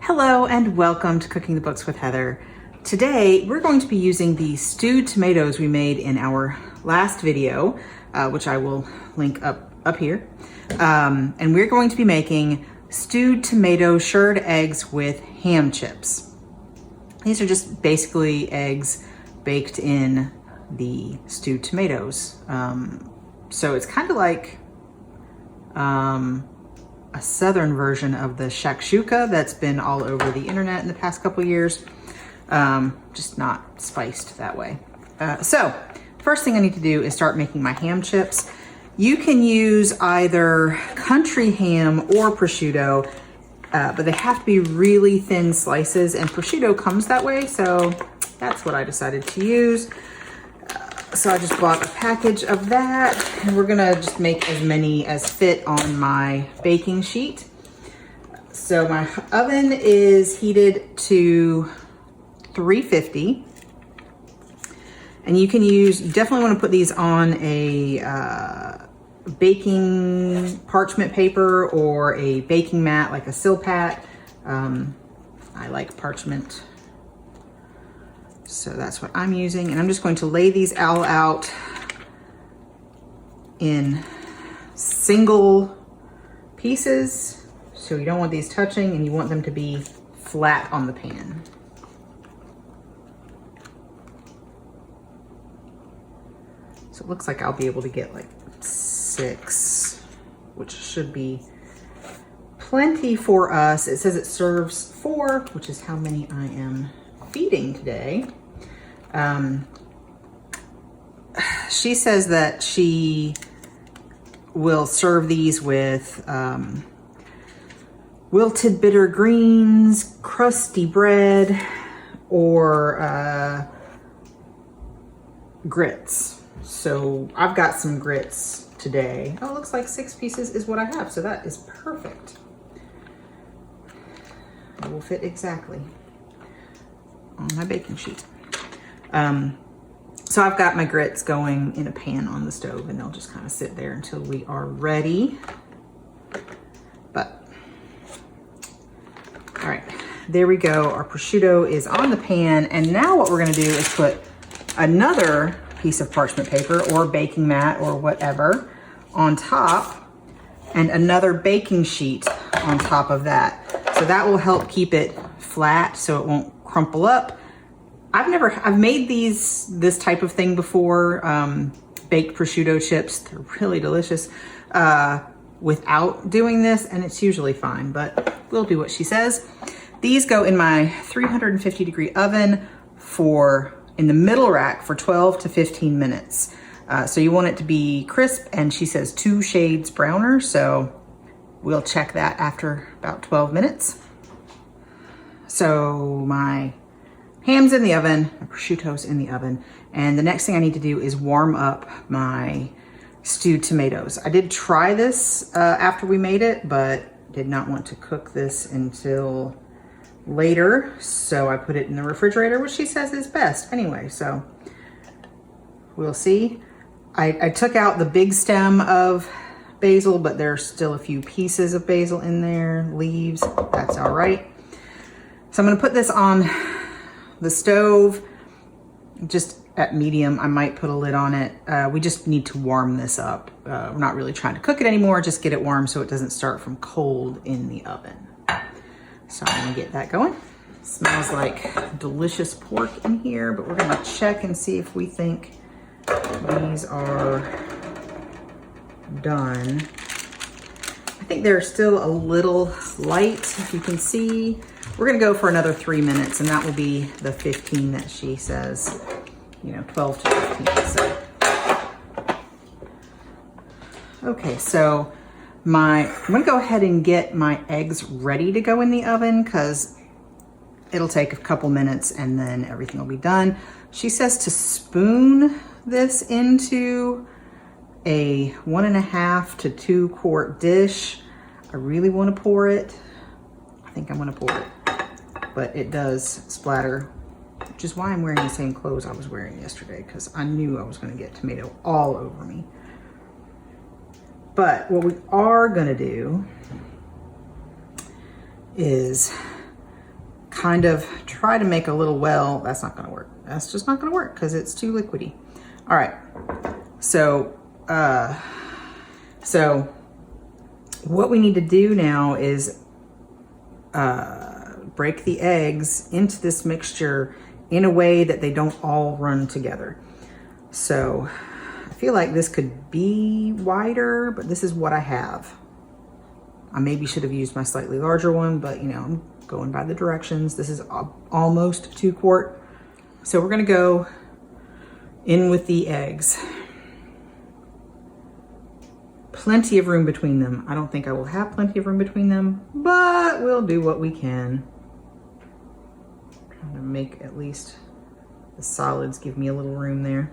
Hello and welcome to Cooking the Books with Heather. Today we're going to be using the stewed tomatoes we made in our last video, which I will link up here. And we're going to be making stewed tomato shirred eggs with ham chips. These are just basically eggs baked in the stewed tomatoes. So it's kind of like a southern version of the shakshuka that's been all over the internet in the past couple years, just not spiced that way. So first thing I need to do is start making my ham chips. You can use either country ham or prosciutto, but they have to be really thin slices, and prosciutto comes that way, so that's what I decided to use. So I just bought a package of that, and we're gonna just make as many as fit on my baking sheet. So my oven is heated to 350, and you definitely want to put these on a baking parchment paper or a baking mat, like a Silpat. I like parchment. So that's what I'm using, and I'm just going to lay these all out in single pieces. So you don't want these touching, and you want them to be flat on the pan. So it looks like I'll be able to get like 6, which should be plenty for us. It says it serves 4, which is how many I am feeding today. She says that she will serve these with wilted bitter greens, crusty bread, or grits. So I've got some grits today. Oh, it looks like 6 pieces is what I have, so that is perfect. It will fit exactly on my baking sheet. So I've got my grits going in a pan on the stove, and they'll just kind of sit there until we are ready. But, all right, there we go. Our prosciutto is on the pan, and now what we're gonna do is put another piece of parchment paper or baking mat or whatever on top, and another baking sheet on top of that. So that will help keep it flat so it won't crumple up. I've made this type of thing before, baked prosciutto chips. They're really delicious without doing this, and it's usually fine, but we'll do what she says. These go in my 350 degree oven in the middle rack for 12 to 15 minutes. So you want it to be crisp, and she says 2 shades browner, so we'll check that after about 12 minutes. So my ham's in the oven, my prosciutto's in the oven, and the next thing I need to do is warm up my stewed tomatoes. I did try this after we made it, but did not want to cook this until later, so I put it in the refrigerator, which she says is best anyway, so we'll see. I took out the big stem of basil, but there's still a few pieces of basil in there, leaves, that's all right. So I'm gonna put this on the stove, just at medium. I might put a lid on it. We just need to warm this up. We're not really trying to cook it anymore, just get it warm so it doesn't start from cold in the oven. So I'm gonna get that going. It smells like delicious pork in here, but we're gonna check and see if we think these are done. I think they're still a little light, if you can see. We're gonna go for another 3 minutes, and that will be the 15 that she says, 12 to 15, so. Okay, so I'm gonna go ahead and get my eggs ready to go in the oven, because it'll take a couple minutes and then everything will be done. She says to spoon this into a 1.5 to 2 quart dish. I really want to pour it. I think I'm gonna pour it, but it does splatter, which is why I'm wearing the same clothes I was wearing yesterday, because I knew I was gonna get tomato all over me. But what we are gonna do is kind of try to make a little well. That's not gonna work. That's just not gonna work because it's too liquidy. All right, so what we need to do now is break the eggs into this mixture in a way that they don't all run together. So I feel like this could be wider, but this is what I have. I maybe should have used my slightly larger one, but you know, I'm going by the directions. This is almost 2 quart. So we're gonna go in with the eggs. Plenty of room between them. I don't think I will have plenty of room between them, but we'll do what we can. Trying to make at least the solids give me a little room there.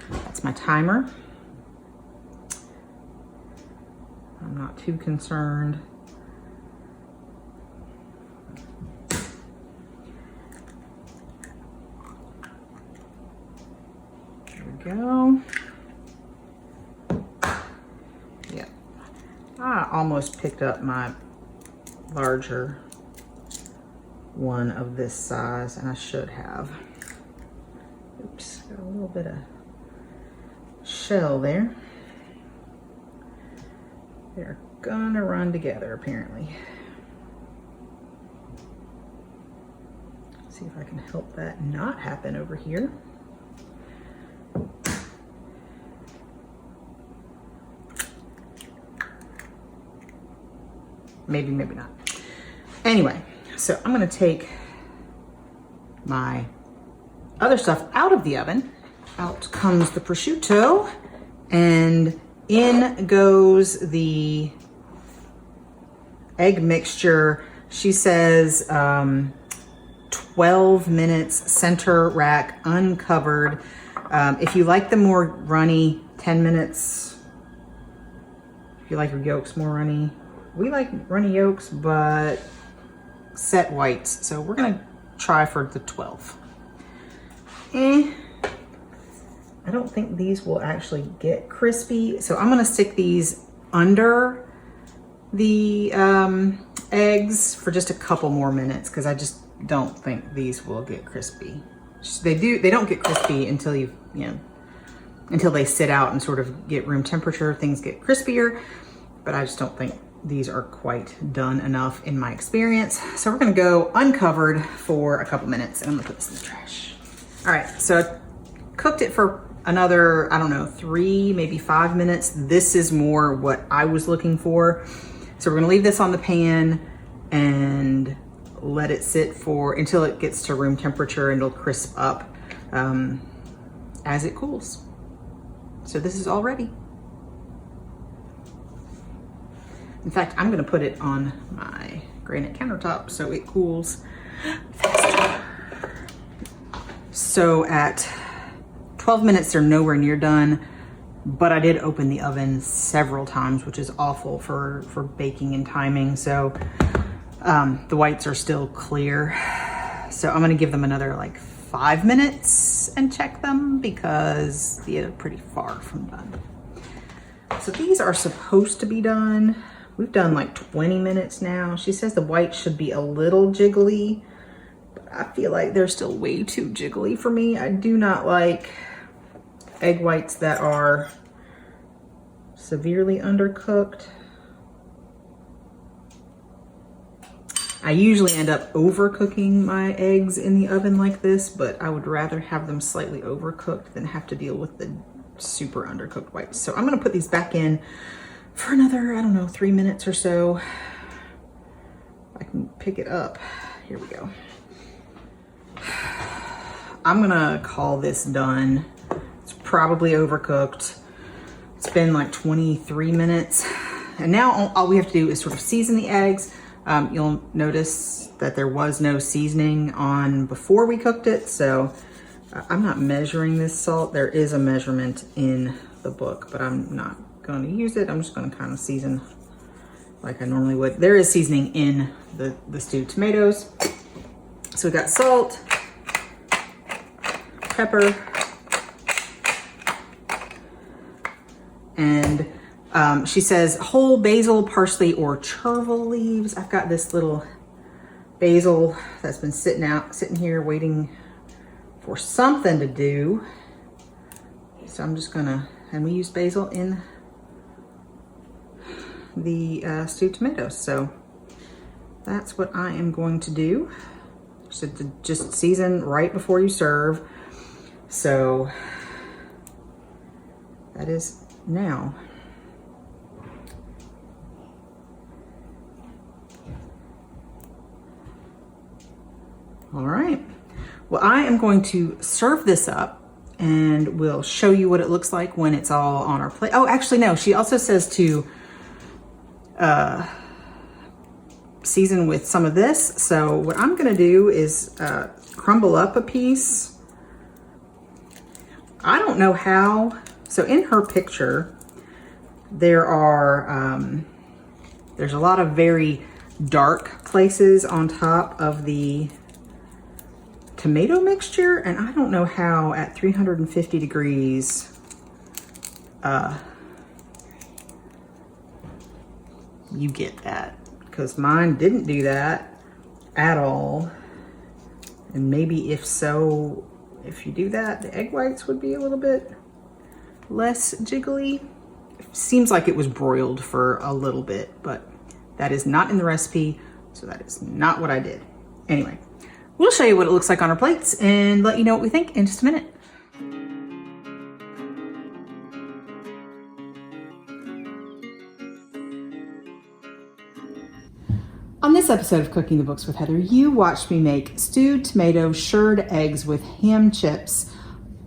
That's my timer. I'm not too concerned. There we go. Yeah, I almost picked up my larger one of this size, and I should have. Oops, got a little bit of shell there. They're gonna run together apparently. See if I can help that not happen over here. Maybe, maybe not. Anyway, so I'm gonna take my other stuff out of the oven. Out comes the prosciutto, and in goes the egg mixture. She says 12 minutes, center rack, uncovered. If you like them more runny, 10 minutes. If you like your yolks more runny. We like runny yolks, but set whites. So we're gonna try for the 12. I don't think these will actually get crispy. So I'm gonna stick these under the eggs for just a couple more minutes because I just don't think these will get crispy. They don't get crispy until until they sit out and sort of get room temperature, things get crispier, but I just don't think these are quite done enough in my experience. So we're gonna go uncovered for a couple minutes, and I'm gonna put this in the trash. All right, so I cooked it for another, I don't know, 3, maybe 5 minutes. This is more what I was looking for. So we're gonna leave this on the pan and let it sit until it gets to room temperature, and it'll crisp up as it cools. So this is all ready. In fact, I'm gonna put it on my granite countertop so it cools faster. So at 12 minutes, they're nowhere near done, but I did open the oven several times, which is awful for baking and timing. So the whites are still clear. So I'm gonna give them another like 5 minutes and check them because they're pretty far from done. So these are supposed to be done. We've done like 20 minutes now. She says the whites should be a little jiggly, but I feel like they're still way too jiggly for me. I do not like egg whites that are severely undercooked. I usually end up overcooking my eggs in the oven like this, but I would rather have them slightly overcooked than have to deal with the super undercooked whites. So I'm gonna put these back in for another, I don't know, 3 minutes or so. I can pick it up. Here we go. I'm gonna call this done. It's probably overcooked. It's been like 23 minutes. And now all we have to do is sort of season the eggs. You'll notice that there was no seasoning on before we cooked it. So I'm not measuring this salt. There is a measurement in the book, but I'm not going to use it. I'm just going to kind of season like I normally would. There is seasoning in the stewed tomatoes. So we got salt, pepper, And she says whole basil, parsley, or chervil leaves. I've got this little basil that's been sitting here waiting for something to do. So I'm just gonna, and we use basil in the stewed tomatoes. So that's what I am going to do. So to just season right before you serve. So that is now. All right. Well, I am going to serve this up and we'll show you what it looks like when it's all on our plate. Oh, actually, no. She also says to season with some of this. So what I'm going to do is crumble up a piece. I don't know how. So in her picture, there are, there's a lot of very dark places on top of the tomato mixture, and I don't know how at 350 degrees you get that, because mine didn't do that at all. And maybe if so, if you do that, the egg whites would be a little bit less jiggly. It seems like it was broiled for a little bit, but that is not in the recipe, so that is not what I did. Anyway, we'll show you what it looks like on our plates and let you know what we think in just a minute. On this episode of Cooking the Books with Heather, you watched me make stewed tomato shirred eggs with ham chips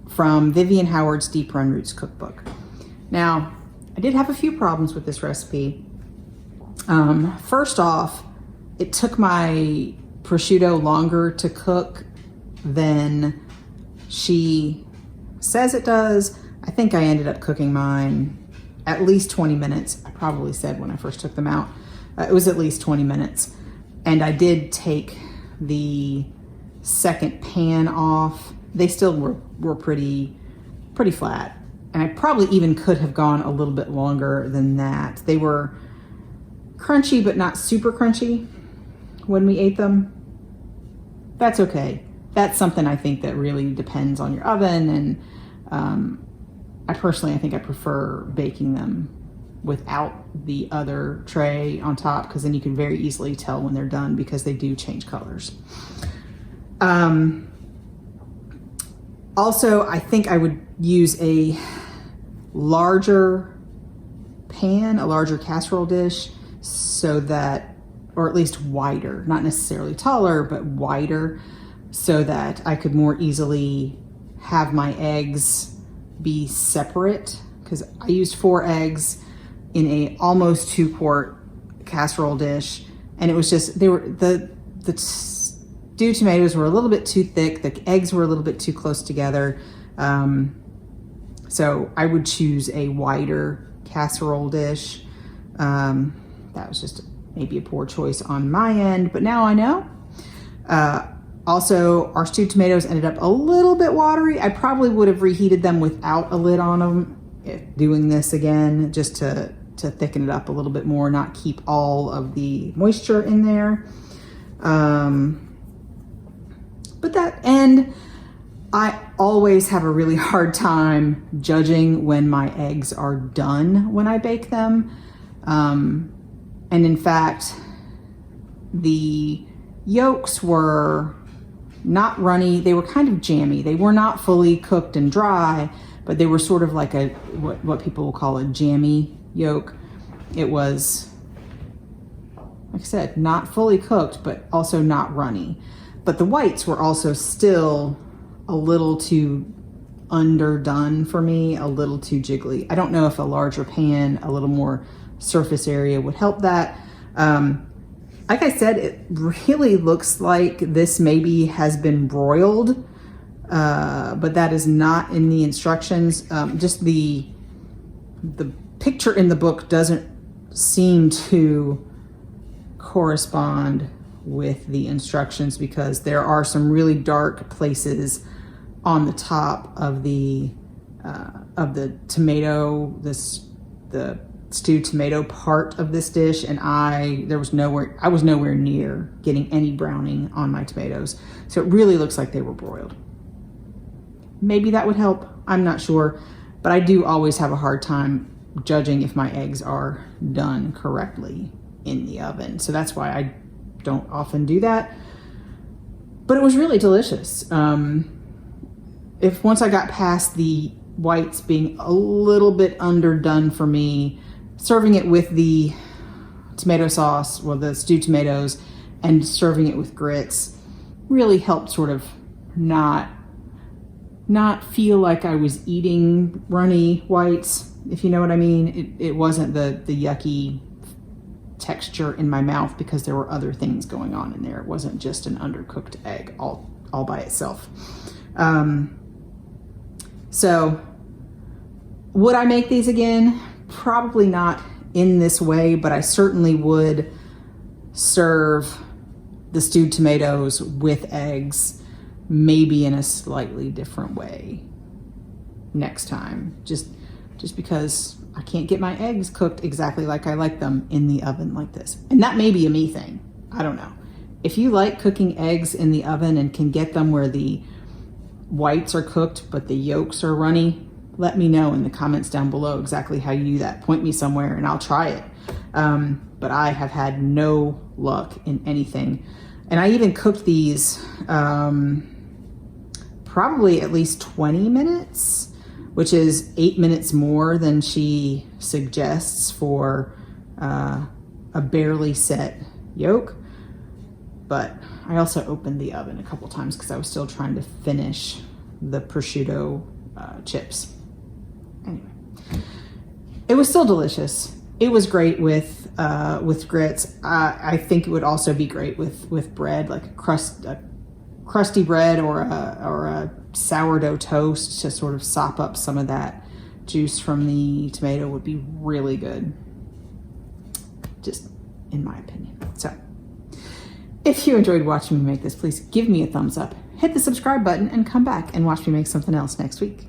from Vivian Howard's Deep Run Roots cookbook. Now, I did have a few problems with this recipe. First off, it took my prosciutto longer to cook than she says it does. I think I ended up cooking mine at least 20 minutes. I probably said when I first took them out, it was at least 20 minutes. And I did take the second pan off. They still were pretty flat. And I probably even could have gone a little bit longer than that. They were crunchy, but not super crunchy when we ate them. That's okay. That's something I think that really depends on your oven. And I think I prefer baking them without the other tray on top, because then you can very easily tell when they're done, because they do change colors. Also, I think I would use a larger pan, a larger casserole dish, so that, or at least wider, not necessarily taller, but wider, so that I could more easily have my eggs be separate, because I used 4 eggs in a almost 2-quart casserole dish, and it was just, the stewed tomatoes were a little bit too thick, the eggs were a little bit too close together, so I would choose a wider casserole dish. That was just maybe a poor choice on my end, but now I know. Also, our stewed tomatoes ended up a little bit watery. I probably would have reheated them without a lid on them, doing this again, just to thicken it up a little bit more, not keep all of the moisture in there. And I always have a really hard time judging when my eggs are done when I bake them. And in fact, the yolks were not runny. They were kind of jammy. They were not fully cooked and dry, but they were sort of like what people will call a jammy yolk. It was, like I said, not fully cooked, but also not runny. But the whites were also still a little too underdone for me, a little too jiggly. I don't know if a larger pan, a little more surface area would help that. Like I said, it really looks like this maybe has been broiled, but that is not in the instructions. Just the picture in the book doesn't seem to correspond with the instructions, because there are some really dark places on the top of the tomato, this the stewed tomato part of this dish, and I was nowhere near getting any browning on my tomatoes. So it really looks like they were broiled. Maybe that would help, I'm not sure, but I do always have a hard time judging if my eggs are done correctly in the oven. So that's why I don't often do that. But it was really delicious. If once I got past the whites being a little bit underdone for me, serving it with the tomato sauce, well, the stewed tomatoes, and serving it with grits really helped sort of not feel like I was eating runny whites, if you know what I mean. It wasn't the yucky texture in my mouth because there were other things going on in there. It wasn't just an undercooked egg all by itself. So would I make these again? Probably not in this way, but I certainly would serve the stewed tomatoes with eggs, maybe in a slightly different way next time, just because I can't get my eggs cooked exactly like I like them in the oven like this. And that may be a me thing, I don't know. If you like cooking eggs in the oven and can get them where the whites are cooked but the yolks are runny, let me know in the comments down below exactly how you do that. Point me somewhere and I'll try it. But I have had no luck in anything. And I even cooked these probably at least 20 minutes, which is 8 minutes more than she suggests for a barely set yolk. But I also opened the oven a couple times because I was still trying to finish the prosciutto chips. Anyway, it was still delicious. It was great with grits. I think it would also be great with bread, like a crusty bread or a sourdough toast to sort of sop up some of that juice from the tomato would be really good, just in my opinion. So if you enjoyed watching me make this, please give me a thumbs up, hit the subscribe button, and come back and watch me make something else next week.